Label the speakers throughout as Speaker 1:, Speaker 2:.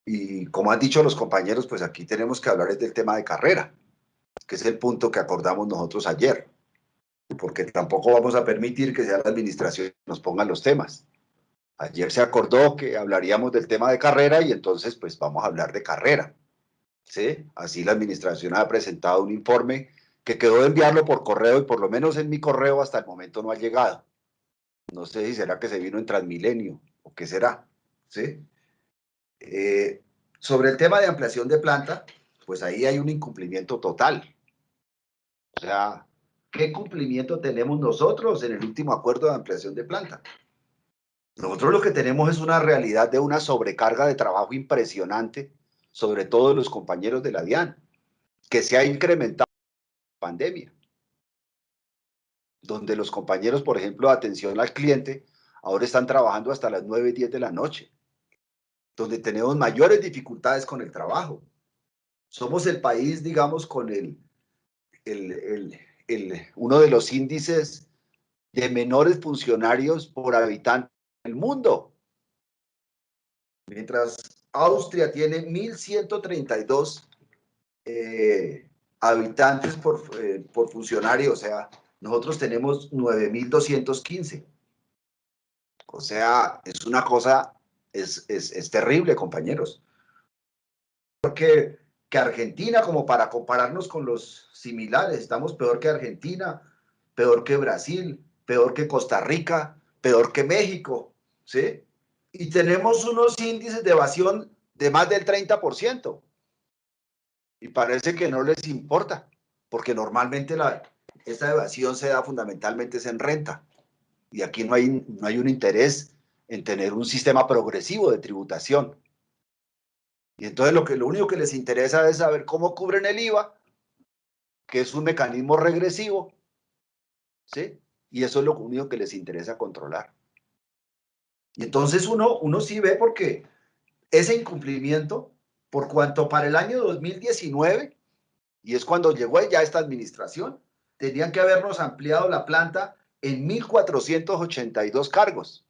Speaker 1: Y como han dicho los compañeros, pues aquí tenemos que hablar del tema de carrera, que es el punto que acordamos nosotros ayer, porque tampoco vamos a permitir que sea la administración que nos pongan los temas. Ayer se acordó que hablaríamos del tema de carrera y entonces pues vamos a hablar de carrera, ¿sí? Así la administración ha presentado un informe que quedó de enviarlo por correo y por lo menos en mi correo hasta el momento no ha llegado. No sé si será que se vino en Transmilenio o qué será, ¿sí? Sobre el tema de ampliación de planta, pues ahí hay un incumplimiento total. O sea, ¿qué cumplimiento tenemos nosotros en el último acuerdo de ampliación de planta? Nosotros lo que tenemos es una realidad de una sobrecarga de trabajo impresionante, sobre todo los compañeros de la DIAN, que se ha incrementado en la pandemia, donde los compañeros, por ejemplo, de atención al cliente, ahora están trabajando hasta las 9, 10 de la noche, donde tenemos mayores dificultades con el trabajo. Somos el país, digamos, con uno de los índices de menores funcionarios por habitante en el mundo. Mientras Austria tiene 1.132 habitantes por funcionario, o sea, nosotros tenemos 9.215. O sea, es una cosa, es terrible, compañeros. Porque que Argentina, como para compararnos con los similares, estamos peor que Argentina, peor que Brasil, peor que Costa Rica, peor que México, ¿sí? Y tenemos unos índices de evasión de más del 30%. Y parece que no les importa, porque normalmente esta evasión se da fundamentalmente en renta. Y aquí no hay un interés en tener un sistema progresivo de tributación. Y entonces lo único que les interesa es saber cómo cubren el IVA, que es un mecanismo regresivo, ¿sí? Y eso es lo único que les interesa controlar. Y entonces uno sí ve porque ese incumplimiento, por cuanto para el año 2019, y es cuando llegó ya esta administración, tenían que habernos ampliado la planta en 1.482 cargos.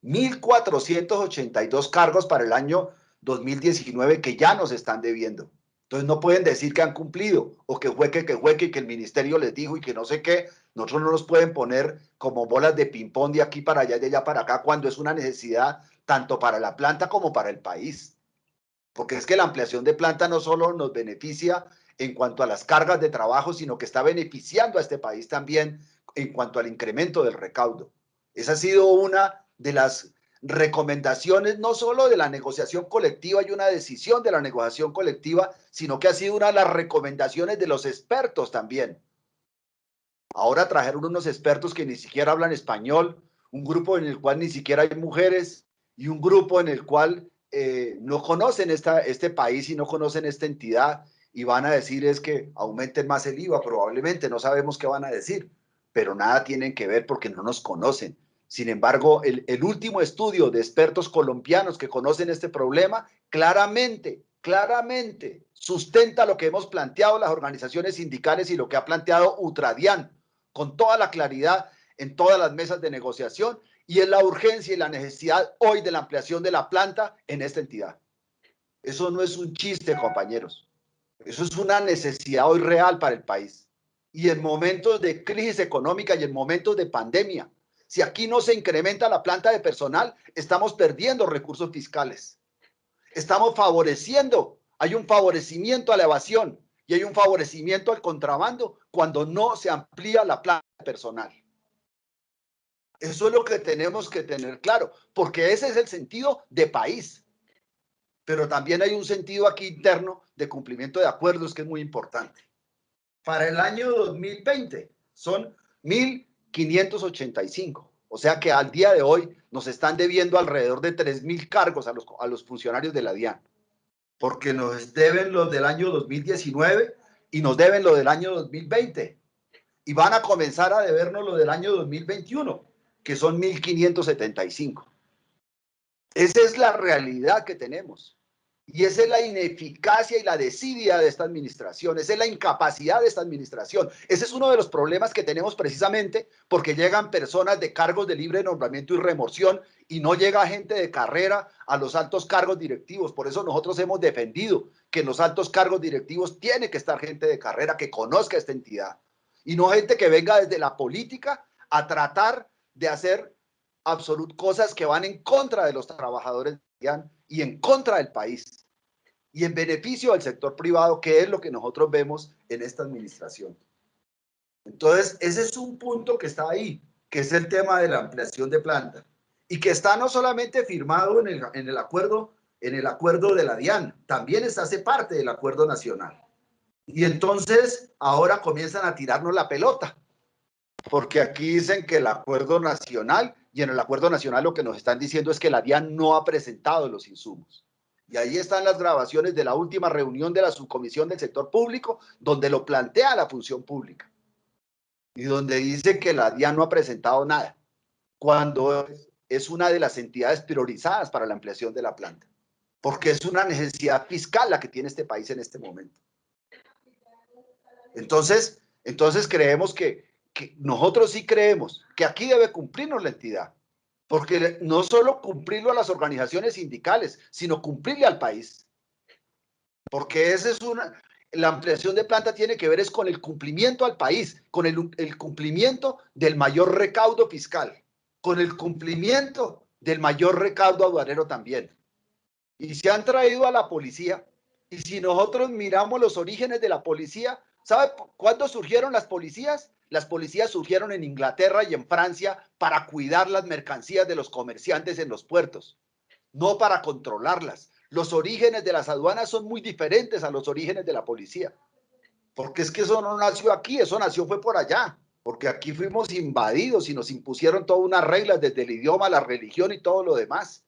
Speaker 1: 1.482 cargos para el año 2019 que ya nos están debiendo. Entonces no pueden decir que han cumplido o que jueque, y que el ministerio les dijo y que no sé qué. Nosotros no nos pueden poner como bolas de ping-pong de aquí para allá, de allá para acá, cuando es una necesidad tanto para la planta como para el país. Porque es que la ampliación de planta no solo nos beneficia en cuanto a las cargas de trabajo, sino que está beneficiando a este país también en cuanto al incremento del recaudo. Esa ha sido una de las recomendaciones, no solo de la negociación colectiva y una decisión de la negociación colectiva, sino que ha sido una de las recomendaciones de los expertos también. Ahora trajeron unos expertos que ni siquiera hablan español, un grupo en el cual ni siquiera hay mujeres y un grupo en el cual no conocen este país y no conocen esta entidad y van a decir es que aumenten más el IVA, probablemente, no sabemos qué van a decir, pero nada tienen que ver porque no nos conocen. Sin embargo, el último estudio de expertos colombianos que conocen este problema claramente sustenta lo que hemos planteado las organizaciones sindicales y lo que ha planteado Ultradian con toda la claridad en todas las mesas de negociación, y es la urgencia y la necesidad hoy de la ampliación de la planta en esta entidad. Eso no es un chiste, compañeros. Eso es una necesidad hoy real para el país. Y en momentos de crisis económica y en momentos de pandemia, si aquí no se incrementa la planta de personal, estamos perdiendo recursos fiscales. Estamos favoreciendo, hay un favorecimiento a la evasión y hay un favorecimiento al contrabando cuando no se amplía la planta de personal. Eso es lo que tenemos que tener claro, porque ese es el sentido de país. Pero también hay un sentido aquí interno de cumplimiento de acuerdos que es muy importante. Para el año 2020 son 1.585. O sea que al día de hoy nos están debiendo alrededor de 3.000 cargos a los funcionarios de la DIAN. Porque nos deben los del año 2019 y nos deben lo del año 2020. Y van a comenzar a debernos lo del año 2021, que son 1.575. Esa es la realidad que tenemos. Y esa es la ineficacia y la desidia de esta administración, esa es la incapacidad de esta administración. Ese es uno de los problemas que tenemos precisamente porque llegan personas de cargos de libre nombramiento y remoción y no llega gente de carrera a los altos cargos directivos. Por eso nosotros hemos defendido que en los altos cargos directivos tiene que estar gente de carrera que conozca esta entidad y no gente que venga desde la política a tratar de hacer cosas que van en contra de los trabajadores y en contra del país y en beneficio del sector privado, que es lo que nosotros vemos en esta administración. Entonces, ese es un punto que está ahí, que es el tema de la ampliación de planta y que está no solamente firmado en el acuerdo de la DIAN, también hace parte del acuerdo nacional. Y entonces ahora comienzan a tirarnos la pelota, porque aquí dicen que el acuerdo nacional, y en el acuerdo nacional lo que nos están diciendo es que la DIAN no ha presentado los insumos. Y ahí están las grabaciones de la última reunión de la subcomisión del sector público, donde lo plantea la función pública y donde dice que la DIAN no ha presentado nada, cuando es una de las entidades priorizadas para la ampliación de la planta, porque es una necesidad fiscal la que tiene este país en este momento. Entonces creemos que nosotros sí creemos que aquí debe cumplirnos la entidad, porque no solo cumplirlo a las organizaciones sindicales, sino cumplirle al país, porque esa es la ampliación de planta tiene que ver es con el cumplimiento al país, con el cumplimiento del mayor recaudo fiscal, con el cumplimiento del mayor recaudo aduanero también. Y se han traído a la policía, y si nosotros miramos los orígenes de la policía, ¿sabe cuándo surgieron las policías? Las policías surgieron en Inglaterra y en Francia para cuidar las mercancías de los comerciantes en los puertos, no para controlarlas. Los orígenes de las aduanas son muy diferentes a los orígenes de la policía, porque es que eso no nació aquí, eso nació fue por allá, porque aquí fuimos invadidos y nos impusieron todas unas reglas desde el idioma, la religión y todo lo demás.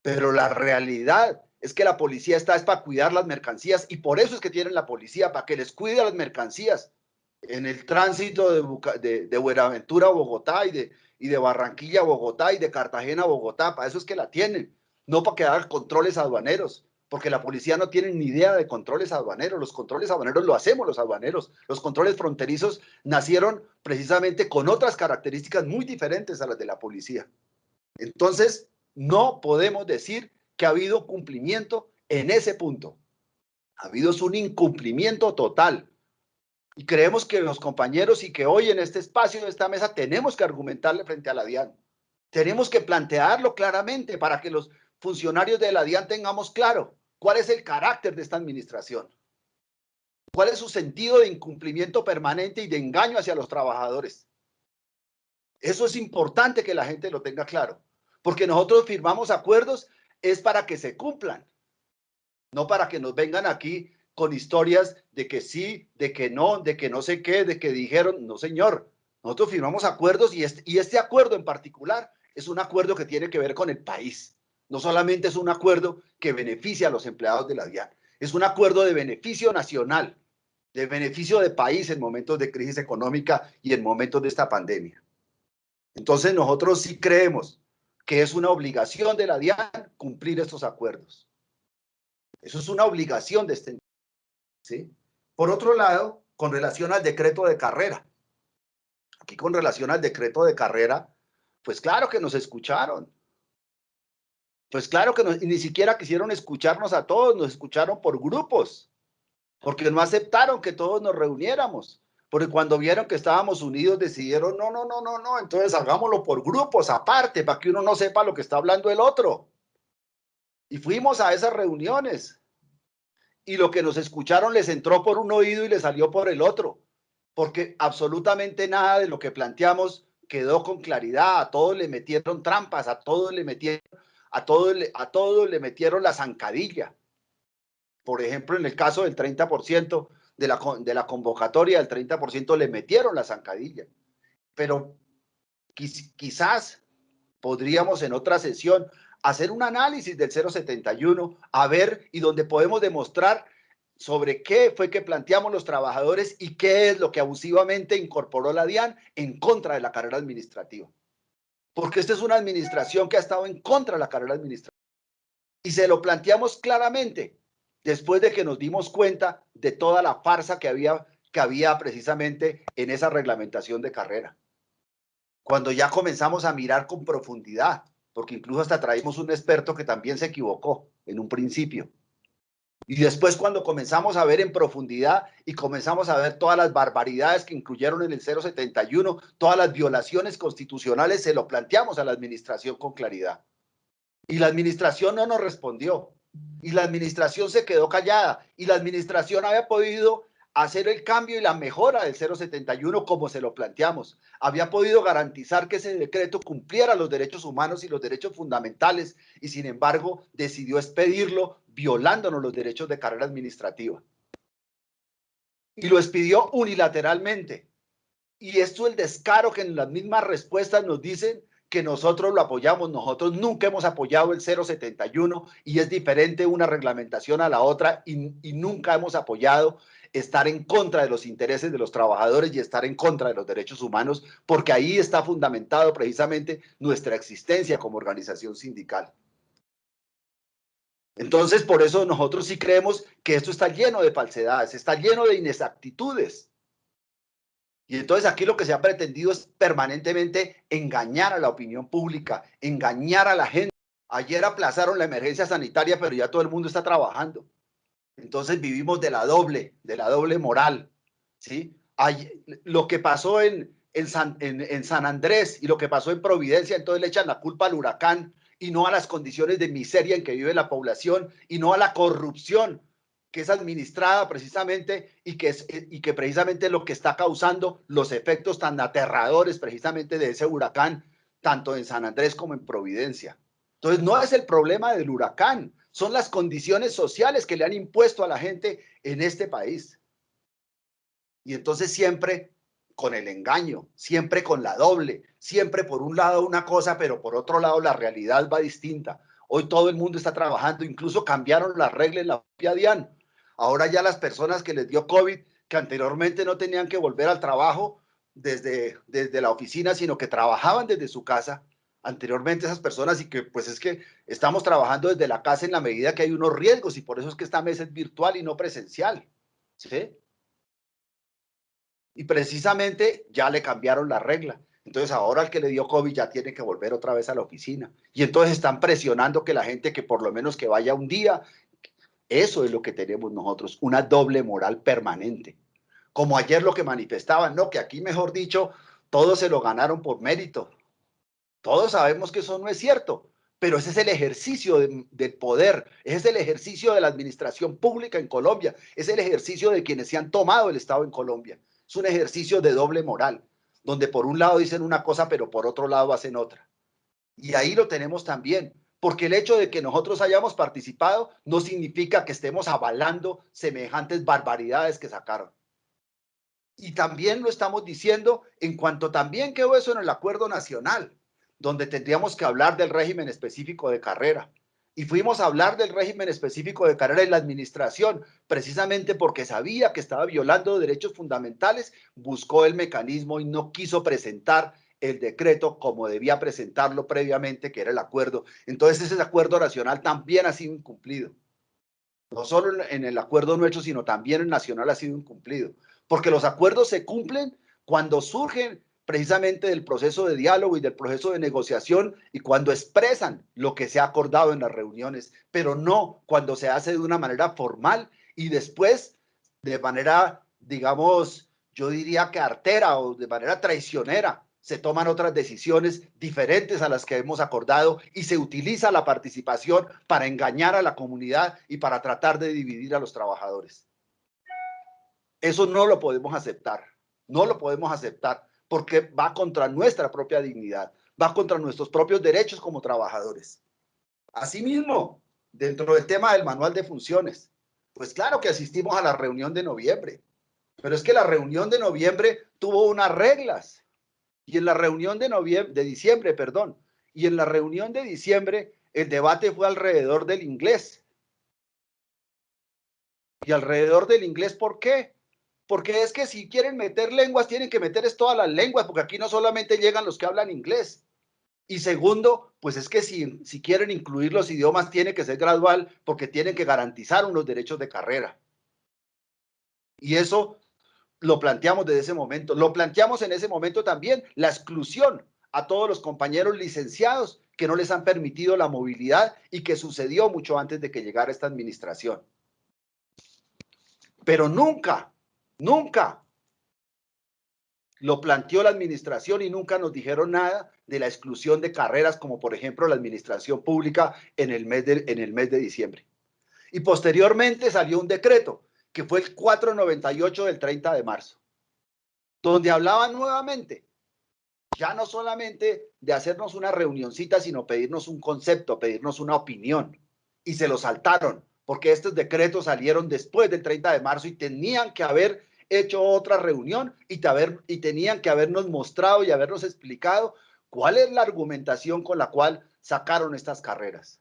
Speaker 1: Pero la realidad es que la policía es para cuidar las mercancías y por eso es que tienen la policía, para que les cuide las mercancías en el tránsito de Buenaventura a Bogotá y de Barranquilla a Bogotá y de Cartagena a Bogotá, para eso es que la tienen, no para que hagan controles aduaneros, porque la policía no tiene ni idea de controles aduaneros. Los controles aduaneros lo hacemos los aduaneros. Los controles fronterizos nacieron precisamente con otras características muy diferentes a las de la policía. Entonces, no podemos decir que ha habido cumplimiento en ese punto. Ha habido un incumplimiento total. Y creemos que los compañeros y que hoy en este espacio, en esta mesa, tenemos que argumentarle frente a la DIAN. Tenemos que plantearlo claramente para que los funcionarios de la DIAN tengamos claro cuál es el carácter de esta administración. Cuál es su sentido de incumplimiento permanente y de engaño hacia los trabajadores. Eso es importante que la gente lo tenga claro. Porque nosotros firmamos acuerdos es para que se cumplan, no para que nos vengan aquí con historias de que sí, de que no sé qué, de que dijeron. No, señor. Nosotros firmamos acuerdos y este acuerdo en particular es un acuerdo que tiene que ver con el país. No solamente es un acuerdo que beneficia a los empleados de la DIAN, es un acuerdo de beneficio nacional, de beneficio de país en momentos de crisis económica y en momentos de esta pandemia. Entonces nosotros sí creemos que es una obligación de la DIAN cumplir estos acuerdos. Eso es una obligación de este, ¿sí? Por otro lado, con relación al decreto de carrera. Aquí con relación al decreto de carrera, pues claro que nos escucharon. Pues claro que ni siquiera quisieron escucharnos a todos, nos escucharon por grupos, porque no aceptaron que todos nos reuniéramos. Porque cuando vieron que estábamos unidos decidieron, no, entonces hagámoslo por grupos, aparte, para que uno no sepa lo que está hablando el otro. Y fuimos a esas reuniones. Y lo que nos escucharon les entró por un oído y les salió por el otro. Porque absolutamente nada de lo que planteamos quedó con claridad. A todos le metieron trampas, a todos le metieron la zancadilla. Por ejemplo, en el caso del 30% de la convocatoria, el 30% le metieron la zancadilla. Pero quizás podríamos en otra sesión hacer un análisis del 071, a ver, y donde podemos demostrar sobre qué fue que planteamos los trabajadores y qué es lo que abusivamente incorporó la DIAN en contra de la carrera administrativa. Porque esta es una administración que ha estado en contra de la carrera administrativa. Y se lo planteamos claramente después de que nos dimos cuenta de toda la farsa que había precisamente en esa reglamentación de carrera. Cuando ya comenzamos a mirar con profundidad porque incluso hasta traímos un experto que también se equivocó en un principio. Y después cuando comenzamos a ver en profundidad y comenzamos a ver todas las barbaridades que incluyeron en el 071, todas las violaciones constitucionales, se lo planteamos a la administración con claridad. Y la administración no nos respondió. Y la administración se quedó callada. Y la administración había podido hacer el cambio y la mejora del 071 como se lo planteamos. Había podido garantizar que ese decreto cumpliera los derechos humanos y los derechos fundamentales y sin embargo decidió expedirlo violándonos los derechos de carrera administrativa. Y lo expidió unilateralmente. Y esto es el descaro que en las mismas respuestas nos dicen que nosotros lo apoyamos. Nosotros nunca hemos apoyado el 071 y es diferente una reglamentación a la otra y nunca hemos apoyado estar en contra de los intereses de los trabajadores y estar en contra de los derechos humanos, porque ahí está fundamentado precisamente nuestra existencia como organización sindical. Entonces, por eso nosotros sí creemos que esto está lleno de falsedades, está lleno de inexactitudes. Y entonces aquí lo que se ha pretendido es permanentemente engañar a la opinión pública, engañar a la gente. Ayer aplazaron la emergencia sanitaria, pero ya todo el mundo está trabajando. Entonces vivimos de la doble moral, ¿sí? Lo que pasó en San Andrés y lo que pasó en Providencia, entonces le echan la culpa al huracán y no a las condiciones de miseria en que vive la población y no a la corrupción que es administrada precisamente y que precisamente es lo que está causando los efectos tan aterradores precisamente de ese huracán, tanto en San Andrés como en Providencia. Entonces no es el problema del huracán, son las condiciones sociales que le han impuesto a la gente en este país. Y entonces siempre con el engaño, siempre con la doble, siempre por un lado una cosa, pero por otro lado la realidad va distinta. Hoy todo el mundo está trabajando, incluso cambiaron las reglas en la propia DIAN. Ahora ya las personas que les dio COVID, que anteriormente no tenían que volver al trabajo desde la oficina, sino que trabajaban desde su casa, anteriormente esas personas, y que pues es que estamos trabajando desde la casa en la medida que hay unos riesgos y por eso es que esta mesa es virtual y no presencial, ¿sí? Y precisamente ya le cambiaron la regla. Entonces ahora el que le dio COVID ya tiene que volver otra vez a la oficina. Y entonces están presionando que la gente que por lo menos que vaya un día, eso es lo que tenemos nosotros, una doble moral permanente. Como ayer lo que manifestaban, no, que aquí mejor dicho, todos se lo ganaron por mérito. Todos sabemos que eso no es cierto, pero ese es el ejercicio del poder, ese es el ejercicio de la administración pública en Colombia, es el ejercicio de quienes se han tomado el Estado en Colombia. Es un ejercicio de doble moral, donde por un lado dicen una cosa, pero por otro lado hacen otra. Y ahí lo tenemos también, porque el hecho de que nosotros hayamos participado no significa que estemos avalando semejantes barbaridades que sacaron. Y también lo estamos diciendo en cuanto también quedó eso en el acuerdo nacional, donde tendríamos que hablar del régimen específico de carrera. Y fuimos a hablar del régimen específico de carrera en la administración, precisamente porque sabía que estaba violando derechos fundamentales, buscó el mecanismo y no quiso presentar el decreto como debía presentarlo previamente, que era el acuerdo. Entonces ese acuerdo nacional también ha sido incumplido. No solo en el acuerdo nuestro, sino también en el nacional ha sido incumplido. Porque los acuerdos se cumplen cuando surgen precisamente del proceso de diálogo y del proceso de negociación y cuando expresan lo que se ha acordado en las reuniones, pero no cuando se hace de una manera formal y después de manera, digamos, yo diría que artera o de manera traicionera, se toman otras decisiones diferentes a las que hemos acordado y se utiliza la participación para engañar a la comunidad y para tratar de dividir a los trabajadores. Eso no lo podemos aceptar, no lo podemos aceptar porque va contra nuestra propia dignidad, va contra nuestros propios derechos como trabajadores. Asimismo, dentro del tema del manual de funciones, pues claro que asistimos a la reunión de noviembre, pero es que la reunión de noviembre tuvo unas reglas y en la reunión de diciembre, perdón, y en la reunión de diciembre el debate fue alrededor del inglés. Y alrededor del inglés, ¿por qué? Porque es que si quieren meter lenguas, tienen que meter todas las lenguas, porque aquí no solamente llegan los que hablan inglés. Y segundo, pues es que si quieren incluir los idiomas, tiene que ser gradual, porque tienen que garantizar unos derechos de carrera. Y eso lo planteamos desde ese momento. Lo planteamos en ese momento también, la exclusión a todos los compañeros licenciados que no les han permitido la movilidad y que sucedió mucho antes de que llegara esta administración. Pero nunca, nunca lo planteó la administración y nunca nos dijeron nada de la exclusión de carreras, como por ejemplo la administración pública en el mes de diciembre. Y posteriormente salió un decreto, que fue el 498 del 30 de marzo, donde hablaban nuevamente, ya no solamente de hacernos una reunioncita, sino pedirnos un concepto, pedirnos una opinión. Y se lo saltaron, porque estos decretos salieron después del 30 de marzo y tenían que haber hecho otra reunión y tenían que habernos mostrado y habernos explicado cuál es la argumentación con la cual sacaron estas carreras.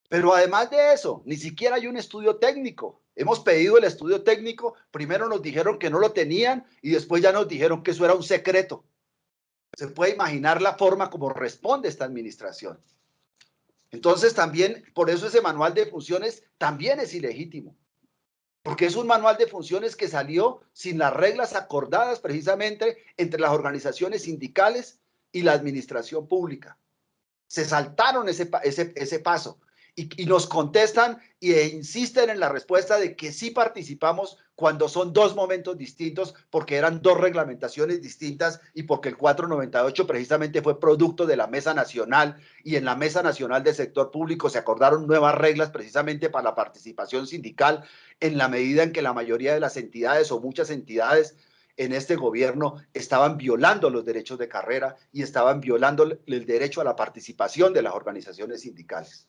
Speaker 1: Pero además de eso, ni siquiera hay un estudio técnico. Hemos pedido el estudio técnico, primero nos dijeron que no lo tenían y después ya nos dijeron que eso era un secreto. Se puede imaginar la forma como responde esta administración. Entonces también, por eso ese manual de funciones también es ilegítimo. Porque es un manual de funciones que salió sin las reglas acordadas precisamente entre las organizaciones sindicales y la administración pública. Se saltaron ese paso y nos contestan e insisten en la respuesta de que sí participamos cuando son dos momentos distintos, porque eran dos reglamentaciones distintas y porque el 498 precisamente fue producto de la Mesa Nacional, y en la Mesa Nacional del Sector Público se acordaron nuevas reglas precisamente para la participación sindical, en la medida en que la mayoría de las entidades o muchas entidades en este gobierno estaban violando los derechos de carrera y estaban violando el derecho a la participación de las organizaciones sindicales.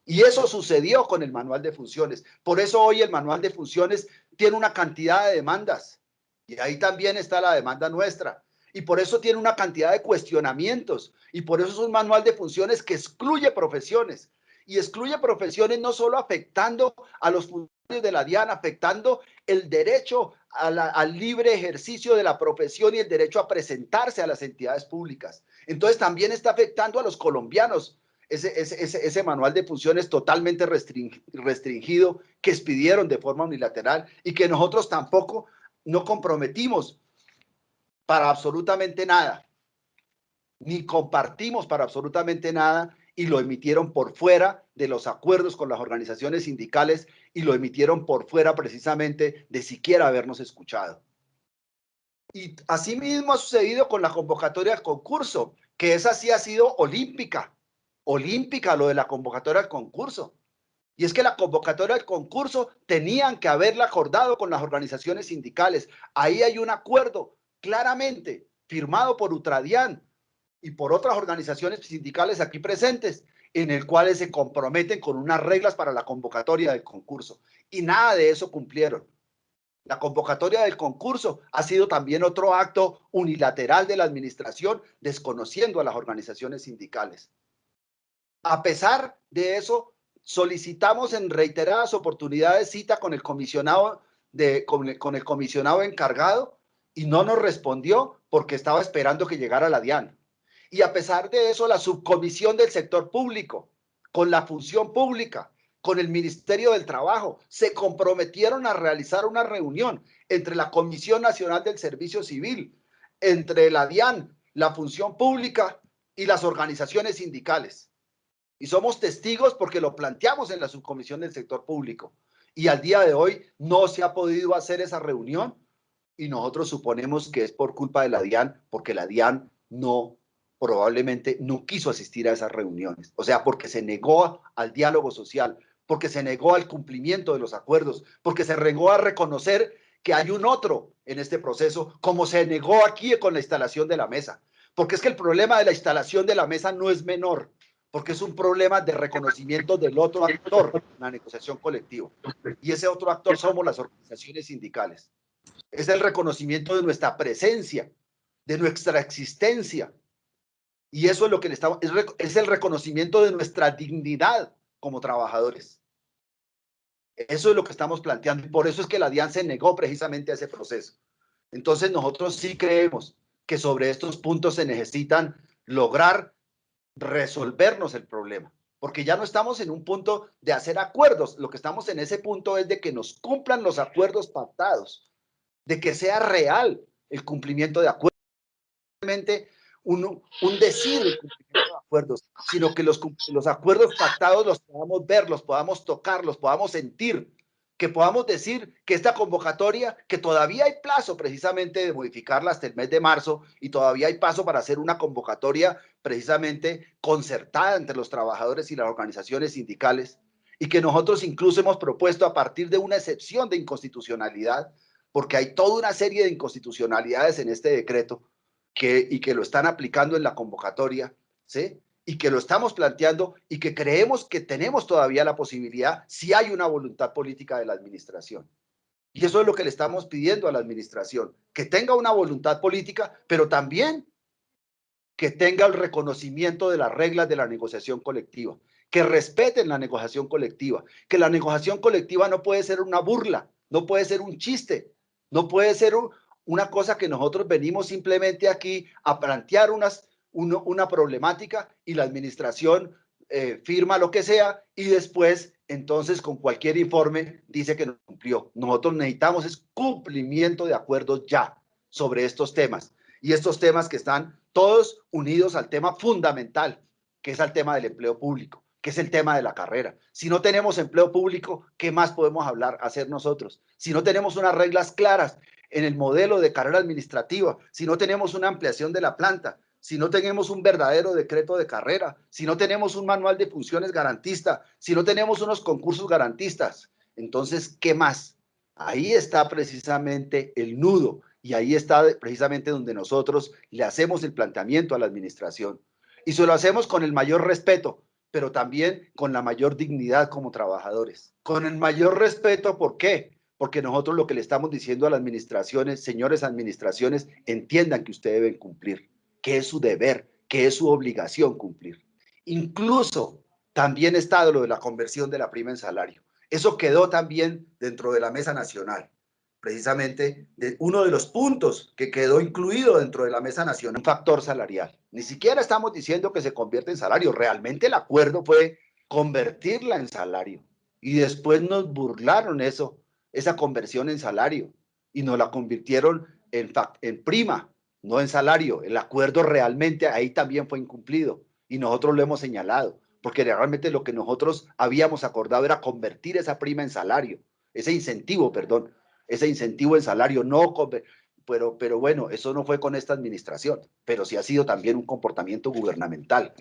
Speaker 1: Y eso sucedió con el manual de funciones. Por eso hoy el manual de funciones tiene una cantidad de demandas. Y ahí también está la demanda nuestra. Y por eso tiene una cantidad de cuestionamientos. Y por eso es un manual de funciones que excluye profesiones. Y excluye profesiones no solo afectando a los funcionarios de la DIAN, afectando el derecho al libre ejercicio de la profesión y el derecho a presentarse a las entidades públicas. Entonces también está afectando a los colombianos. Ese manual de funciones totalmente restringido que expidieron de forma unilateral y que nosotros tampoco no comprometimos para absolutamente nada, ni compartimos para absolutamente nada, y lo emitieron por fuera de los acuerdos con las organizaciones sindicales y lo emitieron por fuera precisamente de siquiera habernos escuchado. Y asimismo ha sucedido con la convocatoria al concurso, que esa sí ha sido olímpica lo de la convocatoria al concurso. Y es que la convocatoria al concurso tenían que haberla acordado con las organizaciones sindicales. Ahí hay un acuerdo claramente firmado por Ultradian y por otras organizaciones sindicales aquí presentes, en el cual se comprometen con unas reglas para la convocatoria del concurso. Y nada de eso cumplieron. La convocatoria del concurso ha sido también otro acto unilateral de la administración, desconociendo a las organizaciones sindicales. A pesar de eso, solicitamos en reiteradas oportunidades cita con el comisionado, con el comisionado encargado, y no nos respondió porque estaba esperando que llegara la DIAN. Y a pesar de eso, la subcomisión del sector público, con la función pública, con el Ministerio del Trabajo, se comprometieron a realizar una reunión entre la Comisión Nacional del Servicio Civil, entre la DIAN, la función pública y las organizaciones sindicales. Y somos testigos porque lo planteamos en la subcomisión del sector público. Y al día de hoy no se ha podido hacer esa reunión y nosotros suponemos que es por culpa de la DIAN, porque la DIAN probablemente no quiso asistir a esas reuniones. O sea, porque se negó al diálogo social, porque se negó al cumplimiento de los acuerdos, porque se negó a reconocer que hay un otro en este proceso, como se negó aquí con la instalación de la mesa. Porque es que el problema de la instalación de la mesa no es menor, porque es un problema de reconocimiento del otro actor en la negociación colectiva. Y ese otro actor somos las organizaciones sindicales. Es el reconocimiento de nuestra presencia, de nuestra existencia. Y eso es lo que le estamos, es el reconocimiento de nuestra dignidad como trabajadores. Eso es lo que estamos planteando. Y por eso es que la DIAN se negó precisamente a ese proceso. Entonces nosotros sí creemos que sobre estos puntos se necesitan lograr resolvernos el problema, porque ya no estamos en un punto de hacer acuerdos, lo que estamos en ese punto es de que nos cumplan los acuerdos pactados, de que sea real el cumplimiento de acuerdos, un decir el cumplimiento de acuerdos, sino que los acuerdos pactados los podamos ver, los podamos tocar, los podamos sentir, que podamos decir que esta convocatoria, que todavía hay plazo precisamente de modificarla hasta el mes de marzo y todavía hay plazo para hacer una convocatoria precisamente concertada entre los trabajadores y las organizaciones sindicales, y que nosotros incluso hemos propuesto a partir de una excepción de inconstitucionalidad, porque hay toda una serie de inconstitucionalidades en este decreto y que lo están aplicando en la convocatoria, ¿sí? Y que lo estamos planteando y que creemos que tenemos todavía la posibilidad si hay una voluntad política de la administración. Y eso es lo que le estamos pidiendo a la administración, que tenga una voluntad política, pero también que tenga el reconocimiento de las reglas de la negociación colectiva, que respeten la negociación colectiva, que la negociación colectiva no puede ser una burla, no puede ser un chiste, no puede ser una cosa que nosotros venimos simplemente aquí a plantear una problemática y la administración firma lo que sea y después entonces con cualquier informe dice que no cumplió. Nosotros necesitamos es cumplimiento de acuerdos ya sobre estos temas y estos temas que están todos unidos al tema fundamental, que es el tema del empleo público, que es el tema de la carrera. Si no tenemos empleo público, ¿qué más podemos hacer nosotros? Si no tenemos unas reglas claras en el modelo de carrera administrativa, si no tenemos una ampliación de la planta, si no tenemos un verdadero decreto de carrera, si no tenemos un manual de funciones garantista, si no tenemos unos concursos garantistas, entonces, ¿qué más? Ahí está precisamente el nudo y ahí está precisamente donde nosotros le hacemos el planteamiento a la administración. Y se lo hacemos con el mayor respeto, pero también con la mayor dignidad como trabajadores. Con el mayor respeto, ¿por qué? Porque nosotros lo que le estamos diciendo a las administraciones, señores administraciones, entiendan que ustedes deben cumplir, que es su deber, que es su obligación cumplir. Incluso también está lo de la conversión de la prima en salario. Eso quedó también dentro de la mesa nacional, precisamente de uno de los puntos que quedó incluido dentro de la mesa nacional, un factor salarial. Ni siquiera estamos diciendo que se convierte en salario, realmente el acuerdo fue convertirla en salario y después nos burlaron esa conversión en salario y nos la convirtieron en prima, no en salario. El acuerdo realmente ahí también fue incumplido y nosotros lo hemos señalado, porque realmente lo que nosotros habíamos acordado era convertir esa prima en salario, ese incentivo, perdón, ese incentivo en salario, no, pero bueno, eso no fue con esta administración, pero sí ha sido también un comportamiento gubernamental.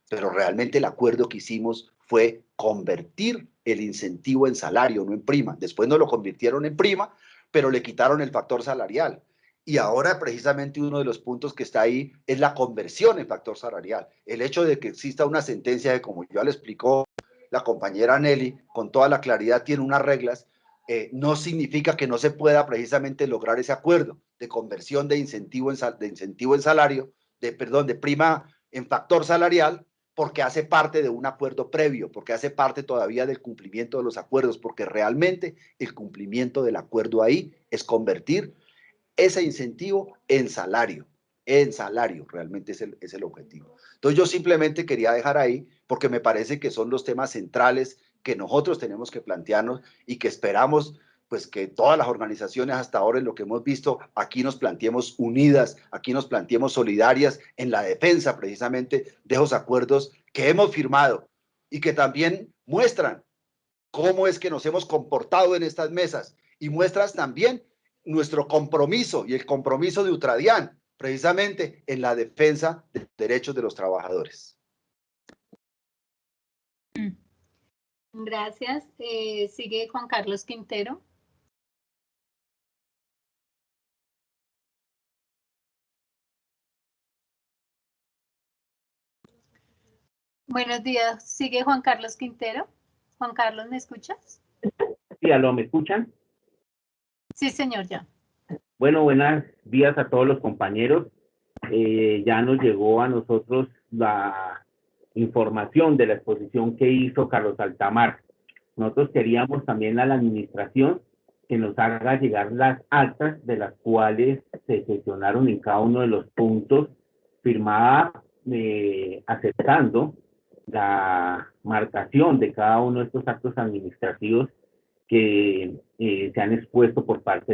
Speaker 1: Pero realmente el acuerdo que hicimos fue convertir el incentivo en salario, no en prima. Después no lo convirtieron en prima, pero le quitaron el factor salarial. Y ahora precisamente uno de los puntos que está ahí es la conversión en factor salarial. El hecho de que exista una sentencia que, como ya le explicó la compañera Nelly, con toda la claridad tiene unas reglas, no significa que no se pueda precisamente lograr ese acuerdo de conversión de incentivo en salario, de prima en factor salarial, porque hace parte de un acuerdo previo, porque hace parte todavía del cumplimiento de los acuerdos, porque realmente el cumplimiento del acuerdo ahí es convertir ese incentivo en salario, realmente es el objetivo. Entonces yo simplemente quería dejar ahí, porque me parece que son los temas centrales que nosotros tenemos que plantearnos y que esperamos pues que todas las organizaciones hasta ahora en lo que hemos visto, aquí nos planteemos unidas, aquí nos planteemos solidarias en la defensa precisamente de esos acuerdos que hemos firmado y que también muestran cómo es que nos hemos comportado en estas mesas y muestras también nuestro compromiso y el compromiso de Ultradian precisamente en la defensa de los derechos de los trabajadores.
Speaker 2: Gracias. Sigue Juan Carlos Quintero. Buenos días. Sigue Juan Carlos Quintero. Juan Carlos, ¿me escuchas?
Speaker 3: Sí, aló, ¿me escuchan?
Speaker 2: Sí, señor, ya.
Speaker 3: Bueno, buenos días a todos los compañeros. Ya nos llegó a nosotros la información de la exposición que hizo Carlos Altamar. Nosotros queríamos también a la administración que nos haga llegar las actas de las cuales se sesionaron en cada uno de los puntos, firmada aceptando la marcación de cada uno de estos actos administrativos que se han expuesto por parte de la